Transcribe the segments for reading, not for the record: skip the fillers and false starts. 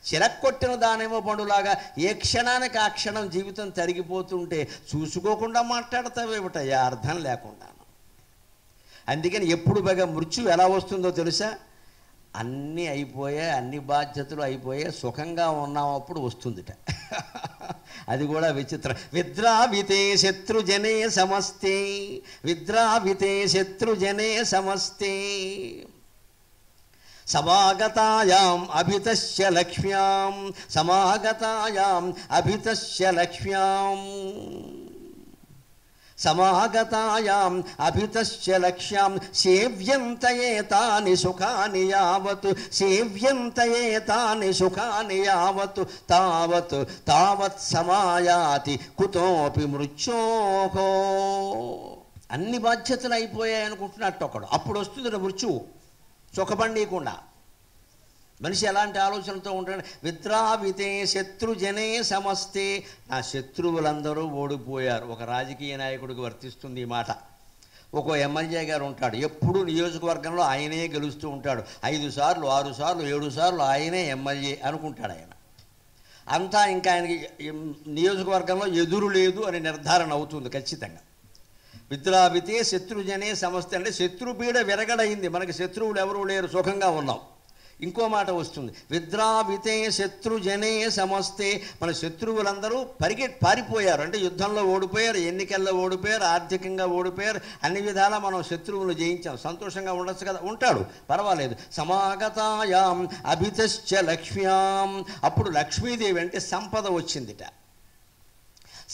చిరక్కొట్టిన దానేమో పండులాగా ఏ క్షణానికి ఆ క్షణం జీవితం తరిగిపోతుంటే చూసుకోకుండా మాట్లాడతావేమిటయ్యా అర్థం లేకుండా. అందుకని ఎప్పుడు బాగా మృత్యు ఎలా వస్తుందో తెలుసా? అన్నీ అయిపోయాయి, అన్ని బాధ్యతలు అయిపోయాయి, సుఖంగా ఉన్నామప్పుడు వస్తుందిట. అది కూడా విచిత్రం. విద్రావితే శత్రుజనే సమస్తే, విద్రావితే శత్రుజనే సమస్తే, సమాగతాయాం అభితస్య లక్ష్మ్యాం, సమాగతాయాం అభితస్య లక్ష్మ్యాం, సమాగతాయాం అభితస్య లక్ష్యాం, సేవ్యంతయేతాని సుఖాని యావత్, సేవ్యంతయేతాని సుఖాని యావత్, తావత్ తావత్ సమాయాతి కుతోపి మృత్యోహో. అన్ని బాధ్యతలు అయిపోయాయి అనుకుంటున్నట్టు ఒకడు, అప్పుడు వస్తుంది మృత్యువు సుఖపడనీయకుండా. మనిషి ఎలాంటి ఆలోచనతో ఉంటాడు? విద్రావితే శత్రుజనే సమస్తే, నా శత్రువులందరూ ఓడిపోయారు. ఒక రాజకీయ నాయకుడికి వర్తిస్తుంది ఈ మాట. ఒక ఎమ్మెల్యే గారు ఉంటాడు, ఎప్పుడు నియోజకవర్గంలో ఆయనే గెలుస్తూ ఉంటాడు. 5 సార్లు 6 సార్లు 7 సార్లు ఆయనే ఎమ్మెల్యే అనుకుంటాడు ఆయన. అంతా ఇంకా ఆయనకి నియోజకవర్గంలో ఎదురు లేదు అని నిర్ధారణ అవుతుంది ఖచ్చితంగా. విద్రావితే శత్రుజనే సమస్తే అంటే శత్రుపీడ విరగడైంది, మనకి శత్రువులు ఎవరూ లేరు, సుఖంగా ఉన్నాం. ఇంకో మాట వస్తుంది, విద్రావితే శత్రుజనే సమస్తే, మన శత్రువులందరూ పారిపోయారు. అంటే యుద్ధంలో ఓడిపోయారు, ఎన్నికల్లో ఓడిపోయారు, ఆర్థికంగా ఓడిపోయారు, అన్ని విధాలా మనం శత్రువులు జయించాం. సంతోషంగా ఉండొచ్చు కదా, ఉంటాడు, పర్వాలేదు. సమాగతాయాం అభితశ్చ లక్ష్మ్యాం, అప్పుడు లక్ష్మీదేవి అంటే సంపద వచ్చిందిట.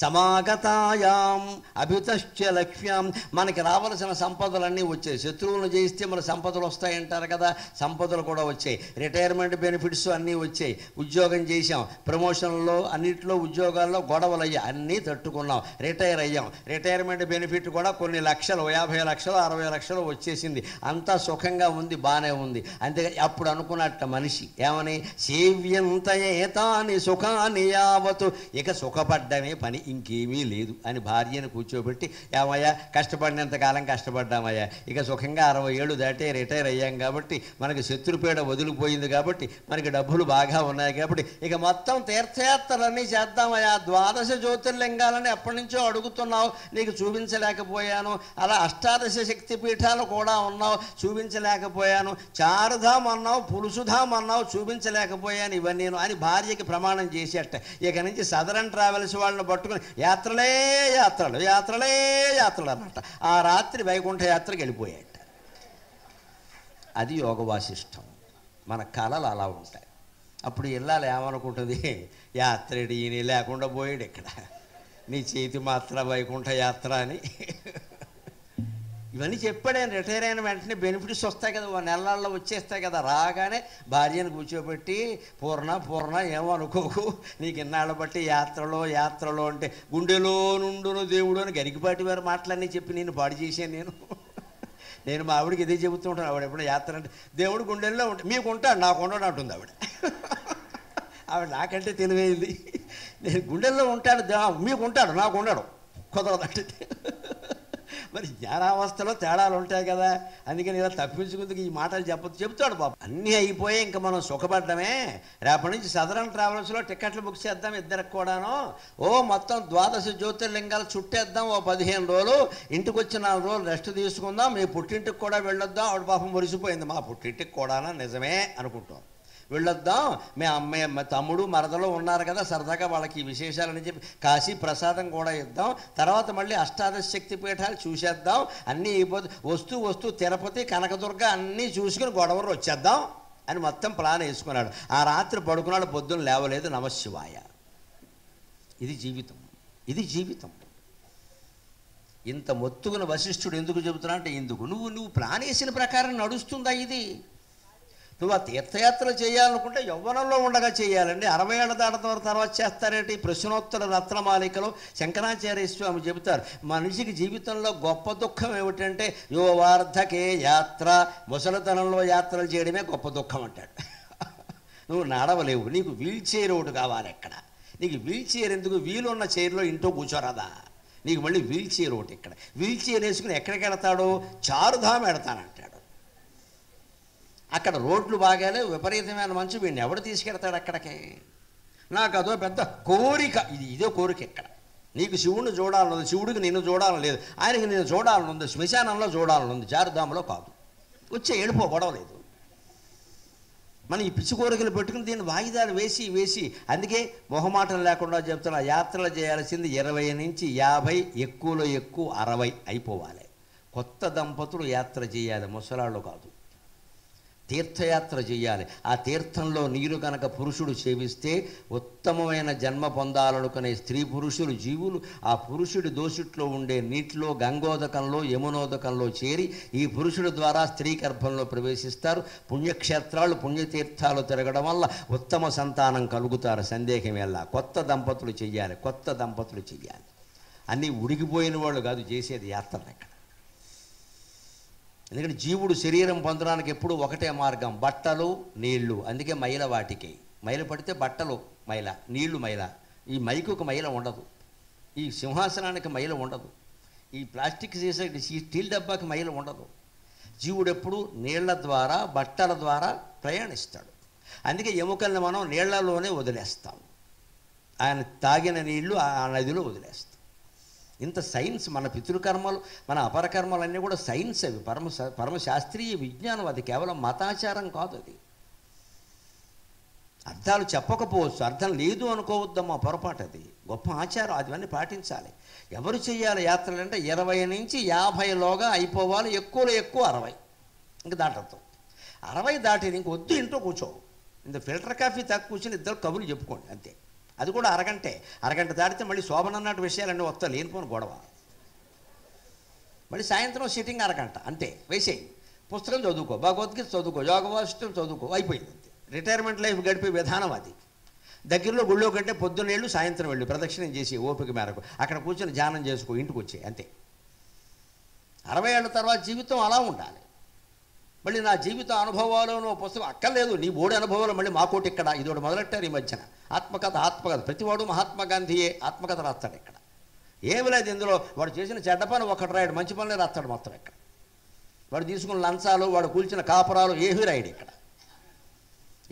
సమాగతాయాం అభితశ్చ లక్ష్మ్యాం, మనకి రావలసిన సంపదలన్నీ వచ్చాయి. శత్రువులను జయిస్తే మన సంపదలు వస్తాయంటారు కదా, సంపదలు కూడా వచ్చాయి. రిటైర్మెంట్ బెనిఫిట్స్ అన్నీ వచ్చాయి. ఉద్యోగం చేసాం, ప్రమోషన్లో అన్నింటిలో ఉద్యోగాల్లో గొడవలు అయ్యాయి, అన్నీ తట్టుకున్నాం, రిటైర్ అయ్యాం. రిటైర్మెంట్ బెనిఫిట్ కూడా కొన్ని లక్షలు, 50 లక్షలు 60 లక్షలు వచ్చేసింది. అంతా సుఖంగా ఉంది, బాగానే ఉంది. అంతే అప్పుడు అనుకున్నట్ట మనిషి ఏమని, సేవ్యంతయేతాని సుఖాని యావత్, ఇక సుఖపడ్డమే పని, ఇంకేమీ లేదు అని భార్యను కూర్చోబెట్టి, ఏమయ్యా కష్టపడినంతకాలం కష్టపడ్డామయ్యా, ఇక సుఖంగా 60 ఏళ్ళు దాటే రిటైర్ అయ్యాం కాబట్టి, మనకి శత్రుపీడ వదిలిపోయింది కాబట్టి, మనకి డబ్బులు బాగా ఉన్నాయి కాబట్టి, ఇక మొత్తం తీర్థయాత్రలన్నీ చేద్దామయ్యా. 12 జ్యోతిర్లింగాలని ఎప్పటి నుంచో అడుగుతున్నావు, నీకు చూపించలేకపోయాను. అలా 18 శక్తిపీఠాలు కూడా ఉన్నావు, చూపించలేకపోయాను. చారుధాం అన్నావు, పులుసుధాం అన్నావు, చూపించలేకపోయాను ఇవన్నీ అని భార్యకి ప్రమాణం చేసేట. ఇక నుంచి సదరన్ ట్రావెల్స్ వాళ్ళని పట్టుకుని యాత్రలే యాత్రలు యాత్రలే యాత్రలు అన్నట్ట. ఆ రాత్రి వైకుంఠ యాత్రకి వెళ్ళిపోయాట. అది యోగ వాసిష్టం. మన కళలు అలా ఉంటాయి. అప్పుడు ఇల్లాలు ఏమనుకుంటుంది, యాత్రడి నీ లేకుండా పోయాడు ఇక్కడ, నీ చేతి మాత్ర వైకుంఠ యాత్ర అని. ఇవన్నీ చెప్పాడు ఆయన. రిటైర్ అయిన వెంటనే బెనిఫిట్స్ వస్తాయి కదా, నెలల్లో వచ్చేస్తాయి కదా. రాగానే భార్యను కూర్చోబెట్టి, పూర్ణ ఏమో అనుకోకు, నీకు ఇన్నాళ్ళ బట్టి యాత్రలో అంటే గుండెలో నుండును దేవుడు అని గరికిపాటి వారి మాటలన్నీ చెప్పి నేను పాడు చేశాను. నేను మా ఆవిడకి ఇదే చెబుతూ ఉంటాను. ఆవిడ ఎప్పుడు యాత్ర అంటే దేవుడు గుండెల్లో ఉంటే మీకు ఉంటాడు, నాకు ఉండడు అంటుంది ఆవిడ. ఆవిడ నాకంటే తెలివైంది. నేను గుండెల్లో ఉంటాడు, మీకు ఉంటాడు, నాకు ఉండడు, కుదరదంటే. మరి జ్ఞానావస్థలో తేడాలు ఉంటాయి కదా, అందుకని ఇలా తప్పించుకుందుకు ఈ మాటలు చెప్తాడు బాబు. అన్నీ అయిపోయి ఇంకా మనం సుఖపడ్డమే. రేపటి నుంచి సదరన్ ట్రావెల్స్లో టికెట్లు బుక్ చేద్దాం ఇద్దరికి కూడాను. మొత్తం 12 జ్యోతిర్లింగాలు చుట్టేద్దాం. 15 రోజులు, ఇంటికి వచ్చి 4 రోజులు రెస్ట్ తీసుకుందాం. మీ పుట్టింటికి కూడా వెళ్ళొద్దాం. ఆవిడ పాపం మురిసిపోయింది, మా పుట్టింటికి కూడానా, నిజమే అనుకుంటాం, వెళ్ళొద్దాం. మీ అమ్మాయి తమ్ముడు మరదలో ఉన్నారు కదా, సరదాగా వాళ్ళకి ఈ విశేషాలని చెప్పి కాశీ ప్రసాదం కూడా ఇద్దాం. తర్వాత మళ్ళీ 18 శక్తి పీఠాలు చూసేద్దాం. అన్నీ అయిపోతే వస్తూ తిరుపతి కనకదుర్గ అన్నీ చూసుకుని గొడవలు వచ్చేద్దాం అని మొత్తం ప్లాన్ వేసుకున్నాడు. ఆ రాత్రి పడుకున్నాడు, పొద్దున్న లేవలేదు, నమశివాయ. ఇది జీవితం. ఇంత మొత్తుకున్న వశిష్ఠుడు ఎందుకు చెబుతున్నా అంటే, ఎందుకు నువ్వు ప్లాన్ వేసిన ప్రకారం నడుస్తుందా ఇది? నువ్వు ఆ తీర్థయాత్రలు చేయాలనుకుంటే యవ్వనంలో ఉండగా చేయాలండి. 60 ఏళ్ళ దాటిన తర్వాత చేస్తారేంటి? ప్రశ్నోత్తర రత్నమాలికలో శంకరాచార్య స్వామి చెబుతారు, మనిషికి జీవితంలో గొప్ప దుఃఖం ఏమిటంటే, యో వార్ధకే యాత్ర, ముసలితనంలో యాత్రలు చేయడమే గొప్ప దుఃఖం అంటాడు. నువ్వు నడవలేవు, నీకు వీల్ చైర్ ఒకటి కావాలి. ఎక్కడ నీకు వీల్ చైర్ ఎందుకు? వీలున్న చైర్లో ఇంట్లో కూర్చోరాదా? నీకు మళ్ళీ వీల్ చైర్ ఒకటి. ఇక్కడ వీల్ చైర్ వేసుకుని ఎక్కడికి వెళతాడో, చారుధాం వెళతానంటాడు. అక్కడ రోడ్లు బాగాలే, విపరీతమైన మంచు, వీడిని ఎవడు తీసుకెడతాడు అక్కడికి? నాకు అదో పెద్ద కోరిక, ఇదే కోరిక. ఇక్కడ నీకు శివుడిని చూడాలనుంది, శివుడికి నిన్ను చూడాలని లేదు, ఆయనకి నేను చూడాలనుంది, శ్మశానంలో చూడాలనుంది, చారుధామలో కాదు. వచ్చే వెళ్ళిపో, గొడవలేదు. మనం ఈ పిచ్చి కోరికలు పెట్టుకుని దీన్ని వాయిదాలు వేసి వేసి, అందుకే మొహమాటం లేకుండా చెప్తున్నా, యాత్రలు చేయాల్సింది 20 నుంచి 50, ఎక్కువలో ఎక్కువ 60 అయిపోవాలి. కొత్త దంపతులు యాత్ర చేయాలి, ముసలాళ్ళు కాదు. తీర్థయాత్ర చేయాలి. ఆ తీర్థంలో నీరు కనుక పురుషుడు సేవిస్తే ఉత్తమమైన జన్మ పొందాలనుకునే స్త్రీ పురుషులు జీవులు ఆ పురుషుడి దోషుట్లో ఉండే నీటిలో, గంగోదకంలో, యమునోదకంలో చేరి ఈ పురుషుడి ద్వారా స్త్రీ గర్భంలో ప్రవేశిస్తారు. పుణ్యక్షేత్రాలు, పుణ్యతీర్థాలు తిరగడం వల్ల ఉత్తమ సంతానం కలుగుతారు. సందేహం ఎలా? కొత్త దంపతులు చెయ్యాలి, కొత్త దంపతులు చెయ్యాలి. అన్నీ ఉడికిపోయిన వాళ్ళు కాదు చేసేది యాత్రలు ఇక్కడ. ఎందుకంటే జీవుడు శరీరం పొందడానికి ఎప్పుడు ఒకటే మార్గం, బట్టలు, నీళ్లు. అందుకే మైల వాటికి మైల పడితే బట్టలు మైల, నీళ్లు మైల. ఈ మైకుకు మైల ఉండదు, ఈ సింహాసనానికి మైల ఉండదు, ఈ ప్లాస్టిక్ చేసే ఈ స్టీల్ డబ్బాకి మైల ఉండదు. జీవుడు ఎప్పుడు నీళ్ల ద్వారా, బట్టల ద్వారా ప్రయాణిస్తాడు. అందుకే ఎముకల్ని మనం నీళ్లలోనే వదిలేస్తాం. ఆయన తాగిన నీళ్లు ఆ నదిలో వదిలేస్తాం. ఇంత సైన్స్. మన పితృకర్మలు, మన అపరకర్మలు అన్నీ కూడా సైన్స్. అవి పరమశాస్త్రీయ విజ్ఞానం. అది కేవలం మతాచారం కాదు. అది అర్థాలు చెప్పకపోవచ్చు, అర్థం లేదు అనుకోవద్దమ్మా, పొరపాటు. అది గొప్ప ఆచారం, అదివన్నీ పాటించాలి. ఎవరు చేయాలి యాత్రలు అంటే 20 నుంచి 50లోగా అయిపోవాలి, ఎక్కువలో ఎక్కువ 60. ఇంక దాటద్దు. 60 దాటిది ఇంక వద్దు, ఇంట్లో కూర్చో, ఇంత ఫిల్టర్ కాఫీ తాగి కూర్చొని ఇద్దరు కబుర్లు చెప్పుకోండి అంతే. అది కూడా అరగంట దాటితే మళ్ళీ శోభనన్నట్టు విషయాలన్నీ వస్తాయి, లేనిపోని గొడవ. మళ్ళీ సాయంత్రం సిట్టింగ్ అరగంట అంతే, వేసేయి. పుస్తకం చదువుకో, భగవద్గీత చదువుకో, యోగవాసిష్టం చదువుకో, అయిపోయింది అంతే. రిటైర్మెంట్ లైఫ్ గడిపే విధానం అది. దగ్గరలో గుళ్ళో కంటే పొద్దున్నేళ్ళు, సాయంత్రం వెళ్ళు, ప్రదక్షిణం చేసి ఓపిక మేరకు అక్కడ కూర్చొని ధ్యానం చేసుకో, ఇంటికి వచ్చే అంతే. 60 ఏళ్ళ తర్వాత జీవితం అలా ఉండాలి. మళ్ళీ నా జీవిత అనుభవాలను పుస్తకం అక్కర్లేదు, నీ బోడి అనుభవాలు మళ్ళీ మాకోటి ఇక్కడ. ఇదోటి మొదలెట్టారు ఈ మధ్యన, ఆత్మకథ. ప్రతివాడు మహాత్మా గాంధీయే ఆత్మకథ రాస్తాడు ఇక్కడ. ఏమి లేదు ఇందులో. వాడు చేసిన చెడ్డ పని ఒకటి రాయడు, మంచి పనులే రాస్తాడు మొత్తం ఇక్కడ. వాడు తీసుకున్న లంచాలు, వాడు కూల్చిన కాపురాలు ఏమీ రాయడు ఇక్కడ.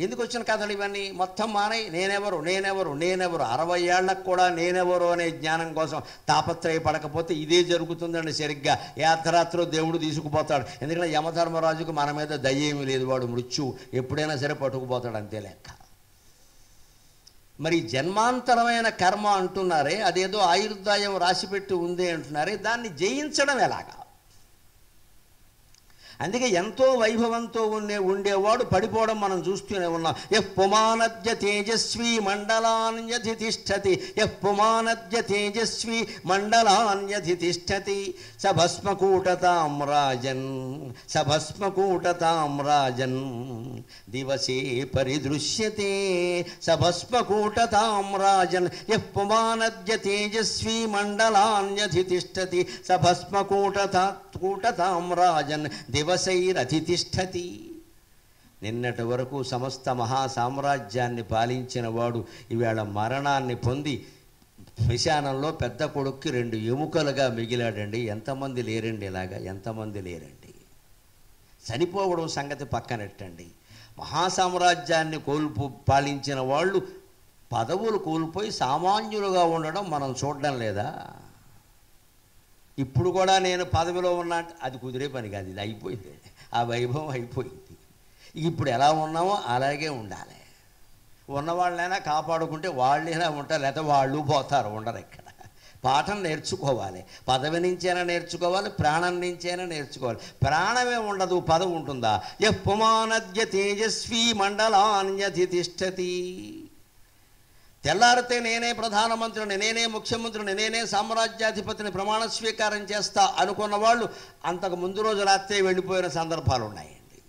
ఎందుకు వచ్చిన కథలు ఇవన్నీ? మొత్తం మానై నేనెవరు 60 ఏళ్లకు కూడా నేనెవరు అనే జ్ఞానం కోసం తాపత్రయపడకపోతే ఇదే జరుగుతుందండి. సరిగ్గా యాత్రాత్రో దేవుడు తీసుకుపోతాడు. ఎందుకంటే యమధర్మరాజుకు మన మీద దయ్యేమీ లేదు, వాడు మృత్యువు ఎప్పుడైనా సరే పట్టుకుపోతాడు, అంతే లెక్క. మరి జన్మాంతరమైన కర్మ అంటున్నారే, అదేదో ఆయుర్దాయం రాసిపెట్టి ఉంది అంటున్నారే, దాన్ని జయించడం ఎలాగా? అందుకే ఎంతో వైభవంతో ఉండేవాడు పడిపోవడం మనం చూస్తూనే ఉన్నాం. పుమానద్య తేజస్వీ మండలాన్యధితిష్టతి, పుమానద్య తేజస్వీ మండలాన్యధితిష్టతి, సభస్మకూటతాం రాజన్ దివసే పరిదృశ్యతే, సభస్మకూటతాం రాజన్ పుమానద్య తేజస్వీ మండలాన్యధితిష్టతి, సభస్మకూటతాం రాజన్ దివసైరధితిష్టతి. నిన్నటి వరకు సమస్త మహాసామ్రాజ్యాన్ని పాలించిన వాడు ఈవేళ మరణాన్ని పొంది శ్మశానంలో పెద్ద కొడుక్కి 2 ఎముకలుగా మిగిలాడండి. ఎంతమంది లేరండి ఇలాగా? ఎంతమంది లేరండి? చనిపోవడం సంగతి పక్కనెట్టండి. మహాసామ్రాజ్యాన్ని పాలించిన వాళ్ళు పదవులు కోల్పోయి సామాన్యులుగా ఉండడం మనం చూడడం లేదా? ఇప్పుడు కూడా నేను పదవిలో ఉన్నా, అది కుదిరే పని కాదు, ఇది అయిపోయింది, ఆ వైభవం అయిపోయింది. ఇప్పుడు ఎలా ఉన్నామో అలాగే ఉండాలి. ఉన్నవాళ్ళైనా కాపాడుకుంటే వాళ్ళైనా ఉంటారు, లేకపోతే వాళ్ళు పోతారు, ఉండరు. ఇక్కడ పాఠం నేర్చుకోవాలి. పదవి నుంచైనా నేర్చుకోవాలి, ప్రాణం నుంచైనా నేర్చుకోవాలి. ప్రాణమే ఉండదు, పదవి ఉంటుందా? పుమానద్య తేజస్వీ మండలాన్యధితిష్టతి. తెల్లారితే నేనే ప్రధానమంత్రిని, నేనే ముఖ్యమంత్రిని, నేనే సామ్రాజ్యాధిపతిని ప్రమాణ స్వీకారం చేస్తా అనుకున్న వాళ్ళు అంతకు ముందు రోజు రాత్రే వెళ్ళిపోయిన సందర్భాలు ఉన్నాయండి.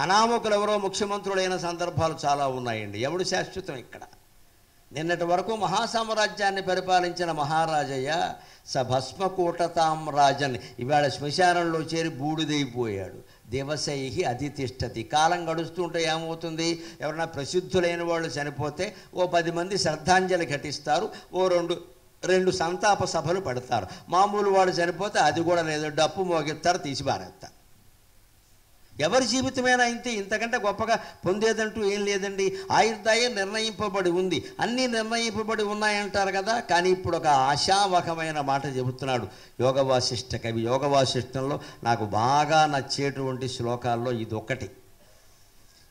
అనామకులు ఎవరో ముఖ్యమంత్రులైన సందర్భాలు చాలా ఉన్నాయండి. ఎవడు శాశ్వతం ఇక్కడ? నిన్నటి వరకు మహాసామ్రాజ్యాన్ని పరిపాలించిన మహారాజయ్య సభస్మకూటతాం రాజన్ ఇవాళ శ్మశానంలో చేరి బూడిదైపోయాడు. దివసై అధితిష్టతి. కాలం గడుస్తుంటే ఏమవుతుంది? ఎవరైనా ప్రసిద్ధులైన వాళ్ళు చనిపోతే ఓ 10 మంది శ్రద్ధాంజలి ఘటిస్తారు, ఓ రెండు సంతాప సభలు పెడతారు. మామూలు వాడు చనిపోతే అది కూడా లేదు, డప్పు మోగిస్తారు, తీసి పారేస్తారు. ఎవరి జీవితమైనా ఇంతే, ఇంతకంటే గొప్పగా పొందేదంటూ ఏం లేదండి. ఆయుర్దాయం నిర్ణయింపబడి ఉంది, అన్నీ నిర్ణయింపబడి ఉన్నాయంటారు కదా. కానీ ఇప్పుడు ఒక ఆశావహమైన మాట చెబుతున్నాడు యోగ వాసిష్ఠ కవి. యోగ వాసిష్ఠంలో నాకు బాగా నచ్చేటువంటి శ్లోకాల్లో ఇది ఒకటి.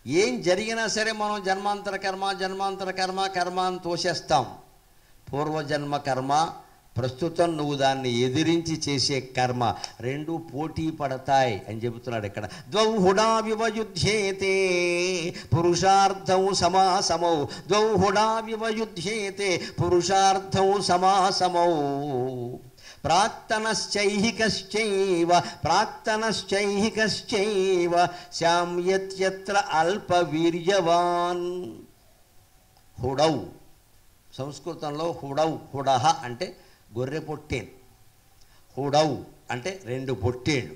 ఏం జరిగినా సరే మనం జన్మాంతర కర్మ కర్మ అని తోసేస్తాం. పూర్వజన్మ కర్మ, ప్రస్తుతం నువ్వు దాన్ని ఎదిరించి చేసే కర్మ, రెండు పోటీ పడతాయి అని చెబుతున్నాడు ఇక్కడ. ద్వౌ హుడా వివయుధ్యేతే పురుషార్థం సమాసమౌ, ద్వౌ హుడా వివయుధ్యేతే పురుషార్థం సమాసమౌ, ప్రాక్తనశ్చైహికశ్చైవ శామ్యత్యత్ర అల్పవీర్యవాన్. హుడౌ సంస్కృతంలో హుడౌ, హుడహ అంటే గొర్రె పొట్టేలు, హుడౌ అంటే రెండు పొట్టేళ్ళు.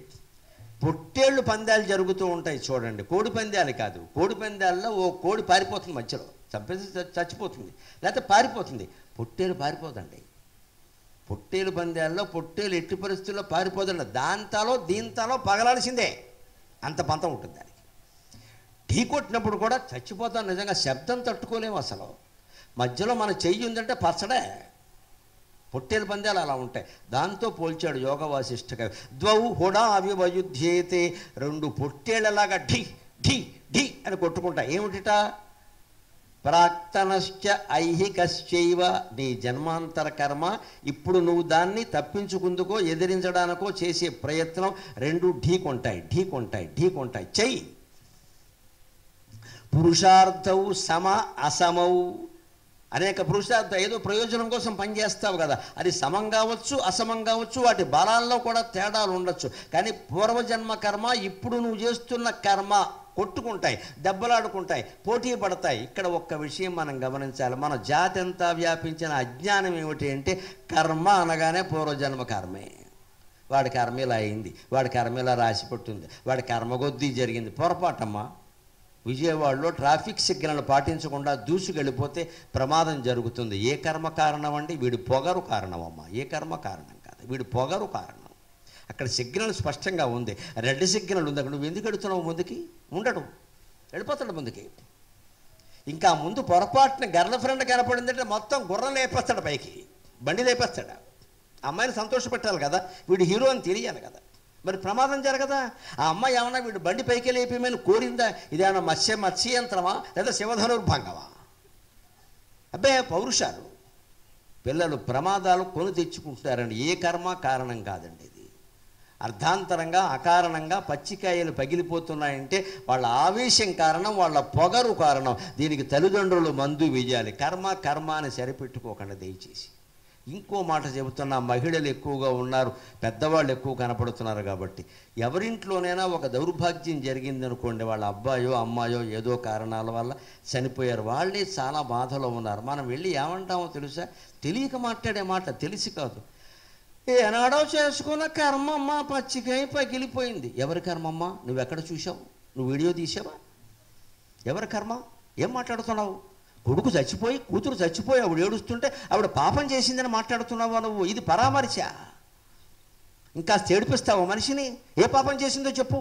పొట్టేళ్ళు పందాలు జరుగుతూ ఉంటాయి చూడండి, కోడి పందాలు కాదు. కోడి పందాల్లో ఓ కోడి పారిపోతుంది, మధ్యలో చంపేసి చచ్చిపోతుంది, లేకపోతే పారిపోతుంది. పొట్టేలు పారిపోదండి. పొట్టేలు పందాల్లో పొట్టేలు ఎట్టి పరిస్థితుల్లో పారిపోదండి. దాంతాలో దీంతాలో పగలాల్సిందే, అంత పంతం ఉంటుంది దానికి. ఢీ కొట్టినప్పుడు కూడా చచ్చిపోతాం నిజంగా, శబ్దం తట్టుకోలేము అసలు. మధ్యలో మన చెయ్యి ఉందంటే పచ్చడే. పొట్టేలు పందాలు అలా ఉంటాయి. దాంతో పోల్చాడు యోగ వాసిష్ఠ కవి. ద్వౌ హుడా వివయుధ్యేతే, రెండు పొట్టేళ్లలాగా ఢీ ఢీ ఢీ అని కొట్టుకుంటా. ఏమిటిట? ప్రాక్తనశ్చ ఐహికశ్చైవ, నీ జన్మాంతర కర్మ, ఇప్పుడు నువ్వు దాన్ని తప్పించుకుందుకో ఎదిరించడానికో చేసే ప్రయత్నం, రెండు ఢీకొంటాయి. చెయ్యి. పురుషార్థౌ సమ అసమౌ, అనేక పురుషార్థం, ఏదో ప్రయోజనం కోసం పనిచేస్తావు కదా, అది సమం కావచ్చు అసమం కావచ్చు, వాటి బలాల్లో కూడా తేడాలు ఉండొచ్చు. కానీ పూర్వజన్మ కర్మ, ఇప్పుడు నువ్వు చేస్తున్న కర్మ కొట్టుకుంటాయి, దెబ్బలాడుకుంటాయి, పోటీ పడతాయి. ఇక్కడ ఒక్క విషయం మనం గమనించాలి. మన జాతి అంతా వ్యాపించిన అజ్ఞానం ఏమిటి అంటే, కర్మ అనగానే పూర్వజన్మ కర్మే. వాడి కర్మ ఇలా అయింది, వాడి కర్మ ఇలా రాసి పట్టుంది, వాడి కర్మగొద్దీ జరిగింది. పొరపాటమ్మా. విజయవాడలో ట్రాఫిక్ సిగ్నల్ పాటించకుండా దూసుకెళ్ళిపోతే ప్రమాదం జరుగుతుంది. ఏ కర్మ కారణం అండి? వీడి పొగరు కారణం అమ్మా. ఏ కర్మ కారణం కాదు, వీడి పొగరు కారణం. అక్కడ సిగ్నల్ స్పష్టంగా ఉంది, రెడ్ సిగ్నల్ ఉంది. అక్కడ నువ్వు ఎందుకు వెళుతున్నావు ముందుకి? ఉండడు, వెళ్ళిపోతాడు ముందుకి. ఇంకా ముందు పొరపాటున గర్ల్ ఫ్రెండ్ కనపడిందంటే మొత్తం గుర్రం లేపేస్తాడు, పైకి బండి లేపేస్తాడు. అమ్మాయిని సంతోషపెట్టాలి కదా, వీడు హీరో అని తెలియాలి కదా, మరి ప్రమాదం జరగదా? ఆ అమ్మాయి ఏమన్నా వీడు బండి పైకి లేపేమని కోరిందా? ఇదేమన్నా మత్స్యంత్రమా లేదా శివధనుర్భంగమా? అబ్బే, పౌరుషాలు. పిల్లలు ప్రమాదాలు కొని తెచ్చుకుంటున్నారండి. ఏ కర్మ కారణం కాదండి. ఇది అర్ధాంతరంగా అకారణంగా పచ్చికాయలు పగిలిపోతున్నాయంటే వాళ్ళ ఆవేశం కారణం, వాళ్ళ పొగరు కారణం. దీనికి తల్లిదండ్రులు మందు వేయాలి. కర్మ అని సరిపెట్టుకోకండి దయచేసి. ఇంకో మాట చెబుతున్నా, మహిళలు ఎక్కువగా ఉన్నారు, పెద్దవాళ్ళు ఎక్కువ కనపడుతున్నారు కాబట్టి, ఎవరింట్లోనైనా ఒక దౌర్భాగ్యం జరిగిందనుకోండి, వాళ్ళ అబ్బాయో అమ్మాయో ఏదో కారణాల వల్ల చనిపోయారు, వాళ్ళే చాలా బాధలో ఉన్నారు. మనం వెళ్ళి ఏమంటామో తెలుసా? తెలియక మాట్లాడే మాట, తెలిసి కాదు. ఏనాడో చేసుకున్న కర్మమ్మ, పచ్చికాయ పగిలిపోయింది. ఎవరి కర్మమ్మ? నువ్వెక్కడ చూసావు? నువ్వు వీడియో తీసావా? ఎవరి కర్మ? ఏం మాట్లాడుతున్నావు? కొడుకు చచ్చిపోయి, కూతురు చచ్చిపోయి, ఆవిడ ఏడుస్తుంటే ఆవిడ పాపం చేసిందని మాట్లాడుతున్నావా నువ్వు? ఇది పరామర్శ. ఇంకా ఏడిపిస్తావు మనిషిని? ఏ పాపం చేసిందో చెప్పు.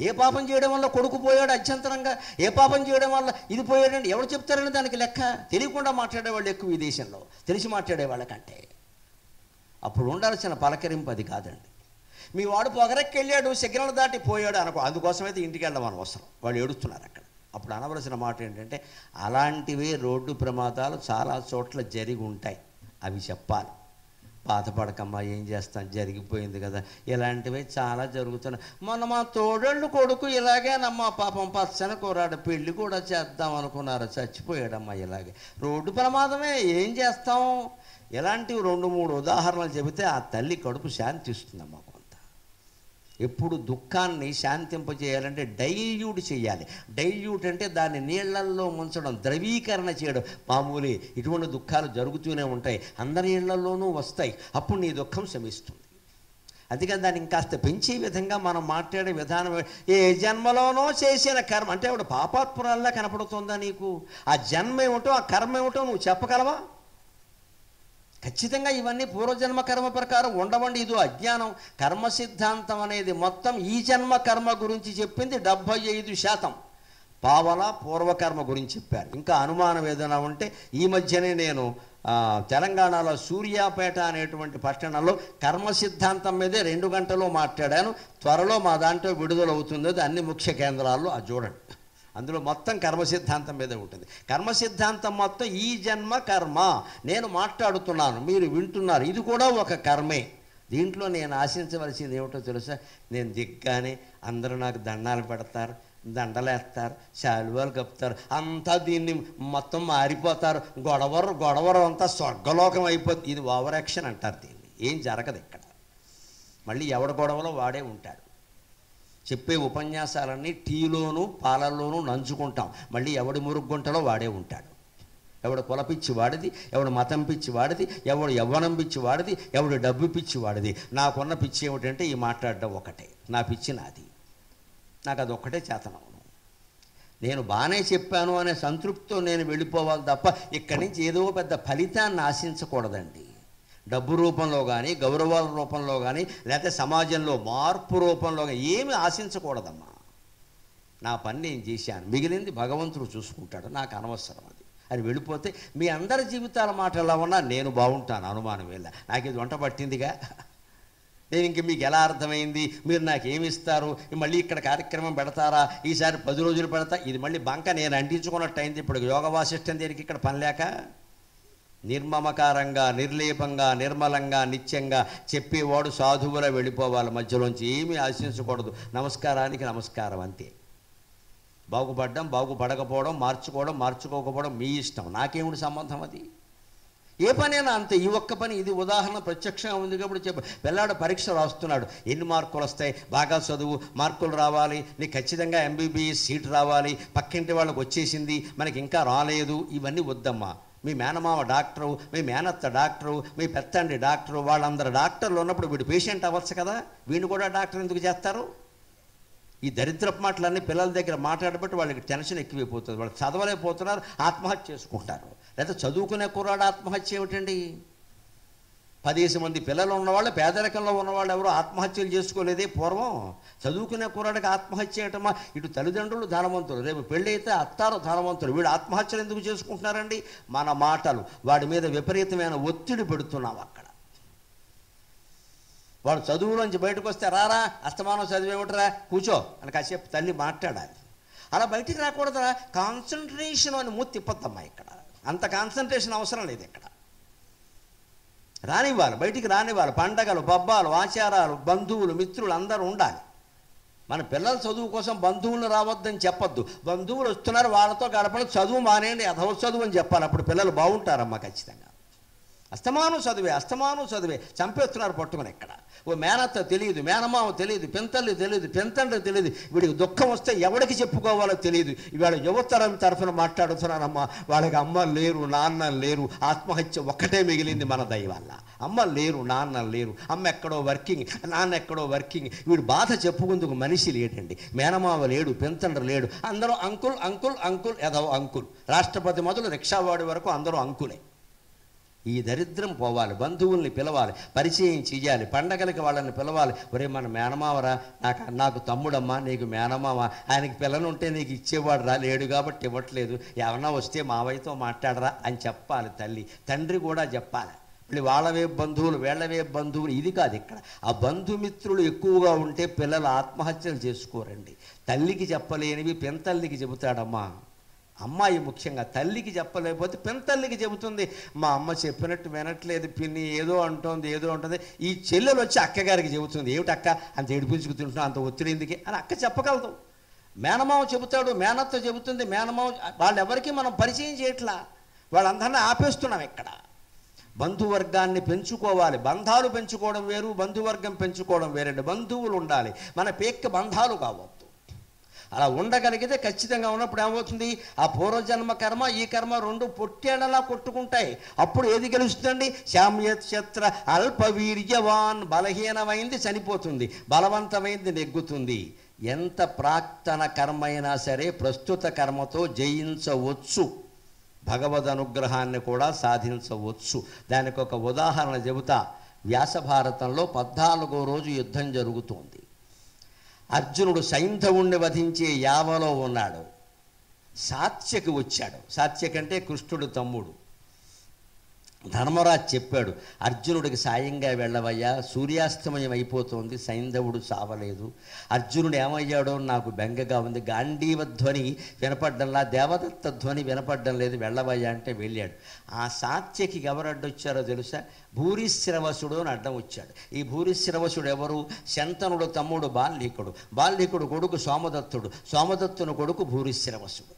ఏ పాపం చేయడం వల్ల కొడుకు పోయాడు అత్యంతరంగా, ఏ పాపం చేయడం వల్ల ఇది పోయాడండి, ఎవరు చెప్తారని దానికి లెక్క? తెలియకుండా మాట్లాడేవాళ్ళు ఎక్కువ ఈ దేశంలో, తెలిసి మాట్లాడేవాళ్ళకంటే. అప్పుడు ఉండాల్సిన పలకరింపు అది కాదండి. మీ వాడు పొగరెక్కి వెళ్ళాడు, సిగ్నల్ దాటి పోయాడు అనుకో, అందుకోసమైతే ఇంటికి వెళ్ళడం అవసరం, వాళ్ళు ఏడుస్తున్నారు అక్కడ. అప్పుడు అనవలసిన మాట ఏంటంటే, అలాంటివే రోడ్డు ప్రమాదాలు చాలా చోట్ల జరిగి ఉంటాయి, అవి చెప్పాలి. బాధపడకమ్మా, ఏం చేస్తాను, జరిగిపోయింది కదా. ఇలాంటివే చాలా జరుగుతున్నాయి. మొన్న మా తోడళ్ళు కొడుకు ఇలాగేనమ్మా, పాపం పచ్చని కూరాడు, పెళ్ళి కూడా చేద్దాం అనుకున్నారు, చచ్చిపోయాడమ్మా. ఇలాగే రోడ్డు ప్రమాదమే, ఏం చేస్తాం? ఇలాంటివి 2-3 ఉదాహరణలు చెబితే ఆ తల్లి కడుపు శాంతిస్తుందమ్మా. కొంత ఎప్పుడు దుఃఖాన్ని శాంతింపజేయాలంటే డైల్యూట్ చేయాలి. డైల్యూట్ అంటే దాన్ని నీళ్లల్లో ముంచడం, ద్రవీకరణ చేయడం. మామూలు ఇటువంటి దుఃఖాలు జరుగుతూనే ఉంటాయి, అందరి ఇళ్లలోనూ వస్తాయి. అప్పుడు నీ దుఃఖం శమిస్తుంది. అందుకని దాన్ని ఇంకాస్త పెంచే విధంగా మనం మాట్లాడే విధానం, ఏ జన్మలోనో చేసిన కర్మ అంటే ఆవిడ పాపాత్మురాల్లా కనపడుతుందా నీకు? ఆ జన్మ ఏమిటో, ఆ కర్మ ఏమిటో నువ్వు చెప్పగలవా? ఖచ్చితంగా ఇవన్నీ పూర్వజన్మ కర్మ ప్రకారం ఉండవండి. ఇది అజ్ఞానం. కర్మ సిద్ధాంతం అనేది మొత్తం ఈ జన్మ కర్మ గురించి చెప్పింది 75%. పావల పూర్వకర్మ గురించి చెప్పారు. ఇంకా అనుమానం ఏదైనా ఉంటే ఈ మధ్యనే నేను తెలంగాణలో సూర్యాపేట అనేటువంటి పట్టణంలో కర్మ సిద్ధాంతం మీదే 2 గంటలు మాట్లాడాను. త్వరలో మా దాంట్లో విడుదలవుతుంది. అది అన్ని ముఖ్య కేంద్రాల్లో అది చూడండి. అందులో మొత్తం కర్మ సిద్ధాంతం మీదే ఉంటుంది. కర్మ సిద్ధాంతం మొత్తం ఈ జన్మ కర్మ. నేను మాట్లాడుతున్నాను, మీరు వింటున్నారు. ఇది కూడా ఒక కర్మే. దీంట్లో నేను ఆశించవలసింది ఏమిటో తెలుసా? నేను దిగ్గానే అందరూ నాకు దండాలు పెడతారు, దండలేస్తారు, శాలువాలు కప్పుతారు, అంతా దీన్ని మొత్తం మారిపోతారు, గొడవరు అంతా స్వర్గలోకం అయిపోతుంది. ఇది ఓవర్ యాక్షన్ అంటారు. దీన్ని ఏం జరగదు ఇక్కడ. మళ్ళీ ఎవడ గొడవలో వాడే ఉంటాడు. చెప్పే ఉపన్యాసాలన్నీ టీలోనూ పాలల్లోనూ నంచుకుంటాం. మళ్ళీ ఎవడి మురుగుంటలో వాడే ఉంటాడు. ఎవడు కులపిచ్చి వాడిది, ఎవడు మతం పిచ్చి వాడిది, ఎవడు యవ్వనం పిచ్చి వాడిది, ఎవడు డబ్బు పిచ్చి వాడిది. నాకున్న పిచ్చి ఏమిటంటే ఈ మాట్లాడడం ఒకటే. నా పిచ్చి నాది. నాకు అది ఒక్కటే చేతనవును. నేను బాగానే చెప్పాను అనే సంతృప్తితో నేను వెళ్ళిపోవాలి తప్ప ఇక్కడి నుంచి ఏదో పెద్ద ఫలితాన్ని ఆశించకూడదండి. డబ్బు రూపంలో కానీ, గౌరవాల రూపంలో కానీ, లేకపోతే సమాజంలో మార్పు రూపంలో కానీ ఏమీ ఆశించకూడదమ్మా. నా పని నేను చేశాను, మిగిలింది భగవంతుడు చూసుకుంటాడు, నాకు అనవసరం అది అని వెళ్ళిపోతే మీ అందరి జీవితాల మాట ఎలా ఉన్నా నేను బాగుంటాను. అనుమానం వెళ్ళా. నాకు ఇది వంట పట్టిందిగా. నేను ఇంక మీకు ఎలా అర్థమైంది? మీరు నాకేమి ఇస్తారు? మళ్ళీ ఇక్కడ కార్యక్రమం పెడతారా? ఈసారి 10 రోజులు పెడతా. ఇది మళ్ళీ బంక నేను అంటించుకున్నట్టు అయింది. ఇప్పుడు యోగ వాసిష్టం దేనికి ఇక్కడ పని లేక? నిర్మమకారంగా, నిర్లేపంగా, నిర్మలంగా, నిత్యంగా చెప్పేవాడు సాధువులా వెళ్ళిపోవాలి. మధ్యలోంచి ఏమీ ఆశించకూడదు. నమస్కారానికి నమస్కారం అంతే. బాగుపడడం, బాగుపడకపోవడం, మార్చుకోకపోవడం మీ ఇష్టం. నాకేమిటి సంబంధం? అది ఏ పనైనా అంతే. ఈ ఒక్క పని, ఇది ఉదాహరణ ప్రత్యక్షంగా ఉంది కాబట్టి పిల్లాడు పరీక్ష రాస్తున్నాడు. ఎన్ని మార్కులు వస్తాయి? బాగా చదువు, మార్కులు రావాలి, నీకు ఖచ్చితంగా MBBS సీట్ రావాలి, పక్కింటి వాళ్ళకి వచ్చేసింది, మనకి ఇంకా రాలేదు. ఇవన్నీ వద్దమ్మా. మీ మేనమామ డాక్టరు, మీ మేనత్త డాక్టరు, మీ పెత్తండి డాక్టరు, వాళ్ళందరూ డాక్టర్లు ఉన్నప్పుడు వీడు పేషెంట్ అవ్వచ్చు కదా. వీడిని కూడా డాక్టర్ ఎందుకు చేస్తారు? ఈ దరిద్రపు మాటలన్నీ పిల్లల దగ్గర మాట్లాడబట్టి వాళ్ళకి టెన్షన్ ఎక్కువైపోతుంది. వాళ్ళు చదవలేకపోతున్నారు, ఆత్మహత్య చేసుకుంటారు. లేదా చదువుకునే కుర్రాడు ఆత్మహత్య ఏమిటండి? 10 మంది పిల్లలు ఉన్నవాళ్ళు, పేదరికంలో ఉన్నవాళ్ళు ఎవరు ఆత్మహత్యలు చేసుకోలేదే పూర్వం. చదువుకునే కుర్రాడికి ఆత్మహత్య చేయటమా? ఇటు తల్లిదండ్రులు ధనవంతులు, రేపు పెళ్ళి అయితే అత్తారు ధనవంతులు. వీడు ఆత్మహత్యలు ఎందుకు చేసుకుంటున్నారండి? మన మాటలు వాడి మీద విపరీతమైన ఒత్తిడి పెడుతున్నాం. అక్కడ వాడు చదువులోంచి బయటకు వస్తే రారా, అస్తమానం చదివేమిటరా, కూర్చో అని కాసేపు తల్లి మాట్లాడాలి. అలా బయటికి రాకూడదురా. కాన్సన్ట్రేషన్ అని మూతి తిప్పద్దమ్మా. ఇక్కడ అంత కాన్సన్ట్రేషన్ అవసరం లేదు. ఇక్కడ రానివ్వాలి, బయటికి రానివ్వాలి. పండగలు, పబ్బాలు, ఆచారాలు, బంధువులు, మిత్రులు అందరూ ఉండాలి. మన పిల్లల చదువు కోసం బంధువులు రావద్దని చెప్పొద్దు. బంధువులు వస్తున్నారు, వాళ్ళతో గడపడం, చదువు మానేయండి, అధవ చదువు అని చెప్పాలి. అప్పుడు పిల్లలు బాగుంటారమ్మా ఖచ్చితంగా. అస్తమానం చదివే చంపేస్తున్నారు పట్టుకుని. ఇక్కడ ఓ మేనత్త తెలియదు, మేనమామ తెలియదు, పెంతల్లి తెలియదు, పెంతండ్రి తెలియదు. వీడికి దుఃఖం వస్తే ఎవరికి చెప్పుకోవాలో తెలియదు. ఇవాళ యువతరం తరఫున మాట్లాడుతున్నానమ్మా. వాళ్ళకి అమ్మ లేరు, నాన్న లేరు, ఆత్మహత్య ఒక్కటే మిగిలింది మన దయ వల్ల. అమ్మ లేరు, నాన్న లేరు, అమ్మ ఎక్కడో వర్కింగ్, నాన్న ఎక్కడో వర్కింగ్. వీడు బాధ చెప్పుకుందుకు మనిషి లేడండి. మేనమామ లేడు, పెంతండ్రి లేడు, అందరూ అంకుల్ అంకుల్ అంకుల్ ఎదవ అంకుల్. రాష్ట్రపతి మొదలు రిక్షావాడి వరకు అందరూ అంకులే. ఈ దరిద్రం పోవాలి. బంధువుల్ని పిలవాలి, పరిచయం చెయ్యాలి, పండగలకి వాళ్ళని పిలవాలి. ఒరే మన మేనమావరా, నాకు తమ్ముడమ్మా, నీకు మేనమావ, ఆయనకి పిల్లలు ఉంటే నీకు ఇచ్చేవాడు రా, లేడు కాబట్టి ఇవ్వట్లేదు, ఏమన్నా వస్తే మావయ్యతో మాట్లాడరా అని చెప్పాలి తల్లి. తండ్రి కూడా చెప్పాలి. మళ్ళీ వాళ్ళవే బంధువులు, వీళ్ళవే బంధువులు, ఇది కాదు ఇక్కడ. ఆ బంధుమిత్రులు ఎక్కువగా ఉంటే పిల్లలు ఆత్మహత్యలు చేసుకోరండి. తల్లికి చెప్పలేనివి పెంతల్లికి చెబుతాడమ్మా. అమ్మాయి ముఖ్యంగా తల్లికి చెప్పలేకపోతే పెంతల్లికి చెబుతుంది. మా అమ్మ చెప్పినట్టు వినట్లేదు పిన్ని, ఏదో అంటుంది. ఈ చెల్లెలు వచ్చి అక్కగారికి చెబుతుంది. ఏమిటి అక్క అంత ఏడిపించుకు తింటున్నావు, అంత ఒత్తిడి ఎందుకే అని అక్క చెప్పగలదు. మేనమావ చెబుతాడు, మేనత్త చెబుతుంది. మేనమావ వాళ్ళెవరికి మనం పరిచయం చేయట్లా, వాళ్ళందరినీ ఆపేస్తున్నాం ఇక్కడ. బంధువర్గాన్ని పెంచుకోవాలి. బంధాలు పెంచుకోవడం వేరు, బంధువర్గం పెంచుకోవడం వేరండి. బంధువులు ఉండాలి, మన పేక్క బంధాలు కావద్దు. అలా ఉండగలిగితే ఖచ్చితంగా ఉన్నప్పుడు ఏమవుతుంది? ఆ పూర్వజన్మ కర్మ, ఈ కర్మ రెండు పొట్టేళ్లలా కొట్టుకుంటాయి. అప్పుడు ఏది గెలుస్తుందండి? శామ్యక్షత్ర అల్పవీర్యవాన్. బలహీనమైంది చనిపోతుంది, బలవంతమైంది నెగ్గుతుంది. ఎంత ప్రాక్తన కర్మ అయినా సరే ప్రస్తుత కర్మతో జయించవచ్చు. భగవద్ అనుగ్రహాన్ని కూడా సాధించవచ్చు. దానికి ఒక ఉదాహరణ చెబుతా. వ్యాస భారతంలో 14వ రోజు యుద్ధం జరుగుతోంది. అర్జునుడు సైంధవుణ్ణి వధించే యావలో ఉన్నాడు. సాత్యకి వచ్చాడు. సాత్యకంటే కృష్ణుడు తమ్ముడు. ధర్మరాజు చెప్పాడు, అర్జునుడికి సాయంగా వెళ్ళవయ్యా, సూర్యాస్తమయం అయిపోతుంది, సైంధవుడు చావలేదు. అర్జునుడు ఏమయ్యాడో నాకు బెంగగా ఉంది. గాంధీవ ధ్వని వినపడ్డంలా, దేవదత్త ధ్వని వినపడ్డం లేదు, వెళ్ళవయ్యా అంటే వెళ్ళాడు. ఆ సాత్యకి ఎవరు అడ్డొచ్చారో తెలుసా? భూరిశ్రవసుడు అని అడ్డం వచ్చాడు. ఈ భూరిశ్రవసుడు ఎవరు? శంతనుడు తమ్ముడు బాల్లీకుడు. బాల్లీకుడు కొడుకు సోమదత్తుడు. సోమదత్తుని కొడుకు భూరిశ్రవసుడు.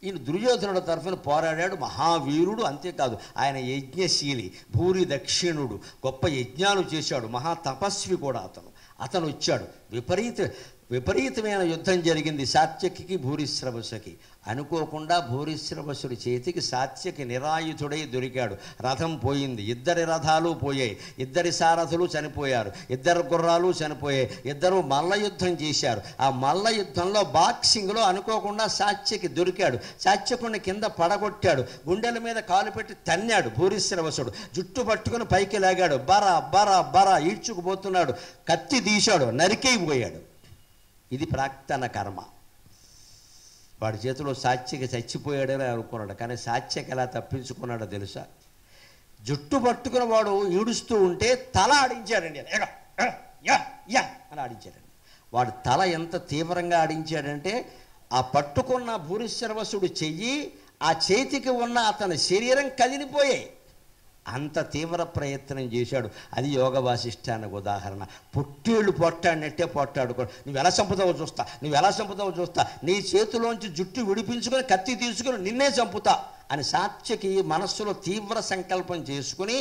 ఈయన దుర్యోధనుడు తరఫున పోరాడాడు. మహావీరుడు. అంతేకాదు ఆయన యజ్ఞశీలి, భూరి దక్షిణుడు, గొప్ప యజ్ఞాలు చేశాడు, మహా తపస్వి కూడా అతను వచ్చాడు. విపరీతమైన యుద్ధం జరిగింది సాత్యకి భూరిశ్రవసుకి. అనుకోకుండా భూరిశ్రవసుడి చేతికి సాత్యకి నిరాయుధుడై దొరికాడు. రథం పోయింది, 2 రథాలు పోయాయి, 2 సారథులు చనిపోయారు, 2 గుర్రాలు చనిపోయాయి. 2 మల్ల యుద్ధం చేశారు. ఆ మల్ల యుద్ధంలో బాక్సింగ్లో అనుకోకుండా సాత్యకి దొరికాడు. సాత్యకుడిని కింద పడగొట్టాడు, గుండెల మీద కాలు పెట్టి తన్నాడు. భూరిశ్రవసుడు జుట్టు పట్టుకుని పైకి లాగాడు. బరా ఈడ్చుకుపోతున్నాడు. కత్తి తీశాడు, నరికేయిపోయాడు. ఇది ప్రాక్తన కర్మ. వాడి చేతిలో సాత్యకి చచ్చిపోయాడని అనుకున్నాడు. కానీ సాత్యకి ఎలా తప్పించుకున్నాడో తెలుసా? జుట్టు పట్టుకున్న వాడు ఈడుస్తూ ఉంటే తల ఆడించాడండి. యా అని ఆడించాడండి. వాడు తల ఎంత తీవ్రంగా ఆడించాడంటే ఆ పట్టుకున్న భూరిశ్రవసుడు చెయ్యి, ఆ చేతికి ఉన్న అతని శరీరం కదిలిపోయాయి. అంత తీవ్ర ప్రయత్నం చేశాడు. అది యోగ వాసిష్టానికి ఉదాహరణ. పొట్టేళ్ళు పొట్టాడినట్టే పొట్టాడుకో. నువ్వు ఎలా చంపుతావో చూస్తా, నీ చేతిలోంచి జుట్టు విడిపించుకొని కత్తి తీసుకుని నిన్నే చంపుతా అని సాత్యకి మనస్సులో తీవ్ర సంకల్పం చేసుకుని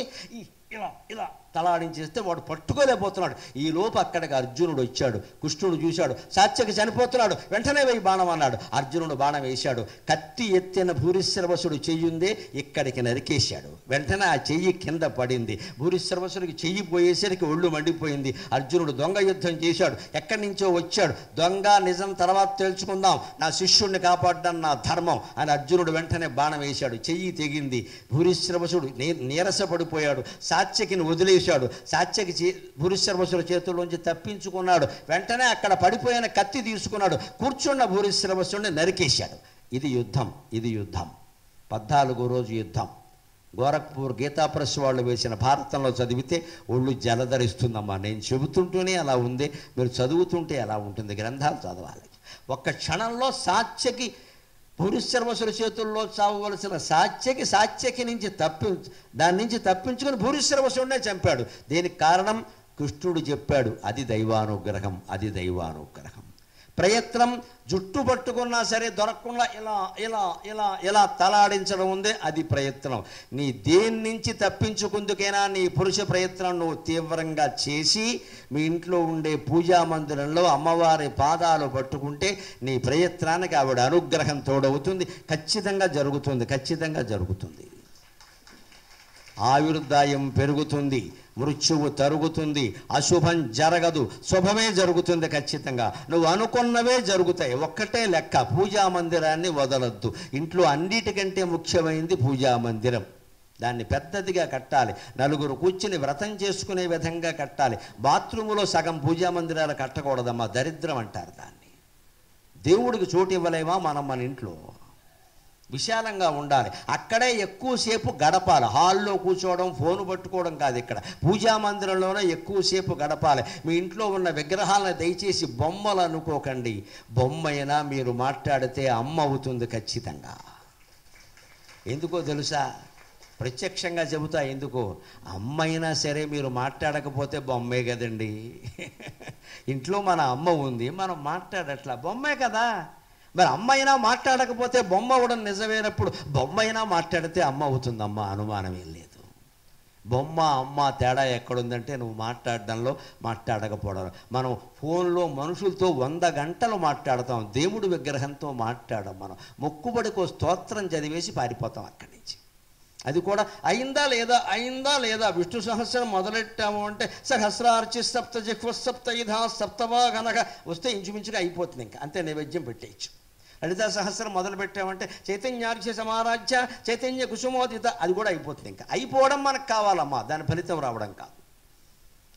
ఇలా తలాడించేస్తే వాడు పట్టుకోలేకపోతున్నాడు. ఈ లోపు అక్కడికి అర్జునుడు వచ్చాడు. కృష్ణుడు చూశాడు, సాత్యకి చనిపోతున్నాడు, వెంటనే వేయి బాణం అన్నాడు. అర్జునుడు బాణం వేశాడు. కత్తి ఎత్తిన భూరిశ్రవసుడు చెయ్యుందే ఇక్కడికి నరికేశాడు. వెంటనే ఆ చెయ్యి కింద పడింది. భూరిశ్రవసుడికి చెయ్యి పోయేసరికి ఒళ్ళు మండిపోయింది. అర్జునుడు దొంగ యుద్ధం చేశాడు. ఎక్కడి నుంచో వచ్చాడు. దొంగ నిజం తర్వాత తెలుసుకుందాం, నా శిష్యుడిని కాపాడడం నా ధర్మం అని అర్జునుడు వెంటనే బాణం వేశాడు. చెయ్యి తెగింది. భూరిశ్రవసుడు నీరసపడిపోయాడు. సాత్యకిని వదిలేశాడు. సాత్యకి భూరిశ్రవసుడి చేతుల్లోంచి తప్పించుకున్నాడు. వెంటనే అక్కడ పడిపోయిన కత్తి తీసుకున్నాడు. కూర్చున్న భూరిశ్రవసుడిని నరికేశాడు. ఇది యుద్ధం. 14వ రోజు యుద్ధం. గోరఖ్పూర్ గీతా ప్రెస్ వాళ్ళు వేసిన భారతంలో చదివితే ఒళ్ళు జలధరిస్తుందమ్మా. నేను చెబుతుంటూనే అలా ఉంది, మీరు చదువుతుంటే ఎలా ఉంటుంది. గ్రంథాలు చదవాలి. ఒక్క క్షణంలో సాత్యకి భూరిశ్రవసుడి చేతుల్లో చావవలసిన సాత్యకి నుంచి దాని నుంచి తప్పించుకొని భూరిశ్రవసుడినే చంపాడు. దీనికి కారణం కృష్ణుడు చెప్పాడు, అది దైవానుగ్రహం. ప్రయత్నం జుట్టు పట్టుకున్నా సరే దొరకకుండా ఇలా తలాడించడం ఉందే, అది ప్రయత్నం. నీ దేని నుంచి తప్పించుకుందుకైనా నీ పురుష ప్రయత్నం నువ్వు తీవ్రంగా చేసి మీ ఇంట్లో ఉండే పూజా మందిరంలో అమ్మవారి పాదాలు పట్టుకుంటే నీ ప్రయత్నానికి ఆవిడ అనుగ్రహం తోడవుతుంది. ఖచ్చితంగా జరుగుతుంది. ఆయుర్దాయం పెరుగుతుంది, మృత్యువు తరుగుతుంది, అశుభం జరగదు, శుభమే జరుగుతుంది. ఖచ్చితంగా నువ్వు అనుకున్నవే జరుగుతాయి. ఒక్కటే లెక్క, పూజా మందిరాన్ని వదలొద్దు. ఇంట్లో అన్నిటికంటే ముఖ్యమైనది పూజా మందిరం. దాన్ని పెద్దదిగా కట్టాలి. 4 కూర్చుని వ్రతం చేసుకునే విధంగా కట్టాలి. బాత్రూములో సగం పూజా మందిరాలు కట్టకూడదమ్మా, దరిద్రం అంటారు దాన్ని. దేవుడికి చోటు ఇవ్వలేమా మనం? మన ఇంట్లో విశాలంగా ఉండాలి. అక్కడే ఎక్కువసేపు గడపాలి. హాల్లో కూర్చోవడం, ఫోను పట్టుకోవడం కాదు. ఇక్కడ పూజా మందిరంలోనే ఎక్కువసేపు గడపాలి. మీ ఇంట్లో ఉన్న విగ్రహాలను దయచేసి బొమ్మలు అనుకోకండి. బొమ్మైనా మీరు మాట్లాడితే అమ్మ అవుతుంది ఖచ్చితంగా. ఎందుకో తెలుసా? ప్రత్యక్షంగా చెబుతా ఎందుకో. అమ్మైనా సరే మీరు మాట్లాడకపోతే బొమ్మే కదండి. ఇంట్లో మన అమ్మ ఉంది, మనం మాట్లాడట్లా, బొమ్మే కదా. మరి అమ్మైనా మాట్లాడకపోతే బొమ్మ అవ్వడం నిజమైనప్పుడు బొమ్మైనా మాట్లాడితే అమ్మ అవుతుందమ్మా, అనుమానం ఏం లేదు. బొమ్మ అమ్మ తేడా ఎక్కడుందంటే నువ్వు మాట్లాడడంలో, మాట్లాడకపోవడం. మనం ఫోన్లో మనుషులతో 100 గంటలు మాట్లాడతాం, దేవుడి విగ్రహంతో మాట్లాడం. మనం మొక్కుబడికో స్తోత్రం చదివేసి పారిపోతాం అక్కడి నుంచి. అది కూడా అయిందా లేదా విష్ణు సహస్రం మొదలెట్టాము అంటే సహస్రార్చి సప్త జిహ్వ సప్త ఇధా సప్తవా కనుక వస్తే ఇంచుమించుగా అయిపోతుంది. ఇంకా అంతే, నైవేద్యం పెట్టేయచ్చు. లలితా సహస్రం మొదలు పెట్టామంటే చైతన్యార్ఘ్య సమారాధ్య చైతన్య కుసుమోదిత, అది కూడా అయిపోతుంది. ఇంకా అయిపోవడం మనకు కావాలమ్మా, దాని ఫలితం రావడం కాదు.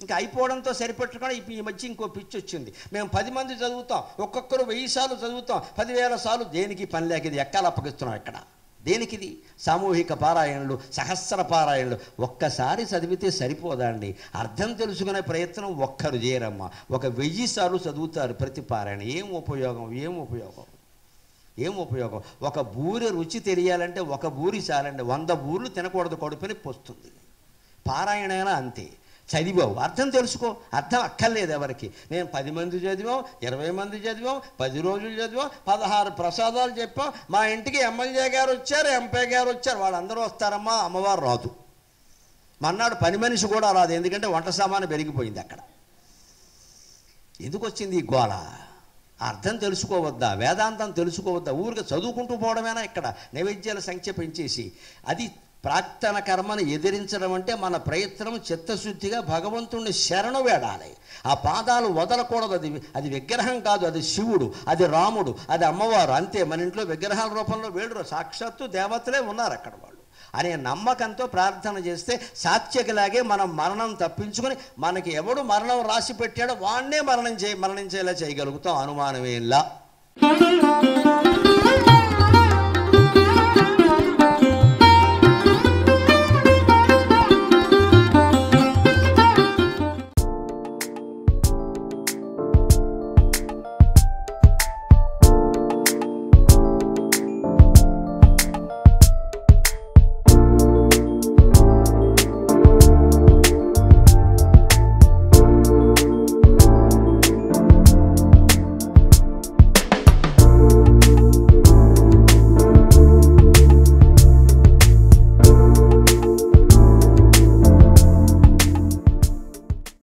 ఇంకా అయిపోవడంతో సరిపెట్టుకొని ఈ మధ్య ఇంకో పిచ్చి వచ్చింది. మేము 10 మంది చదువుతాం, ఒక్కొక్కరు 1000 సార్లు చదువుతాం, 10,000 సార్లు. దేనికి పని లేక ఇది ఎక్కాలు అప్పగిస్తున్నాం ఇక్కడ. దేనికిది? సామూహిక పారాయణలు, సహస్ర పారాయణలు. ఒక్కసారి చదివితే సరిపోదా అండి? అర్థం తెలుసుకునే ప్రయత్నం ఒక్కరు చేయరమ్మా. 1000 సార్లు చదువుతారు ప్రతి పారాయణ. ఏం ఉపయోగం? ఏం ఉపయోగం? ఏం ఉపయోగం? ఒక బూరె రుచి తెలియాలంటే 1 బూరి చాలండి. 100 బూర్లు తినకూడదు, కడుపుని పొస్తుంది. పారాయణైనా అంతే. చదివావు, అర్థం తెలుసుకో. అర్థం అక్కర్లేదు ఎవరికి. నేను 10 మంది చదివాం, 20 మంది చదివాం, 10 రోజులు చదివాం, 16 ప్రసాదాలు చెప్పాం. మా ఇంటికి ఎమ్మెల్యే గారు వచ్చారు, ఎంపీ గారు వచ్చారు, వాళ్ళందరూ వస్తారమ్మా, అమ్మవారు రాదు. మన్నాడు పని మనిషి కూడా రాదు, ఎందుకంటే వంట సామాను పెరిగిపోయింది అక్కడ. ఎందుకు వచ్చింది ఈ గోళ? అర్థం తెలుసుకోవద్దా? వేదాంతం తెలుసుకోవద్దా? ఊరికి చదువుకుంటూ పోవడమేనా ఇక్కడ? నైవేద్యాల సంఖ్య పెంచేసి. అది ప్రాక్తన కర్మను ఎదిరించడం అంటే మన ప్రయత్నం చిత్తశుద్ధిగా భగవంతుణ్ణి శరణు వేడాలి. ఆ పాదాలు వదలకూడదు. అది విగ్రహం కాదు, అది శివుడు, అది రాముడు, అది అమ్మవారు, అంతే. మన ఇంట్లో విగ్రహాల రూపంలో వేడురు, సాక్షాత్తు దేవతలే ఉన్నారు అక్కడ వాళ్ళు అనే నమ్మకంతో ప్రార్థన చేస్తే సాత్యకిలాగే మనం మరణం తప్పించుకొని, మనకి ఎవడు మరణం రాసి పెట్టాడో వాణ్ణే మరణించేలా చేయగలుగుతాం, అనుమానమేలా.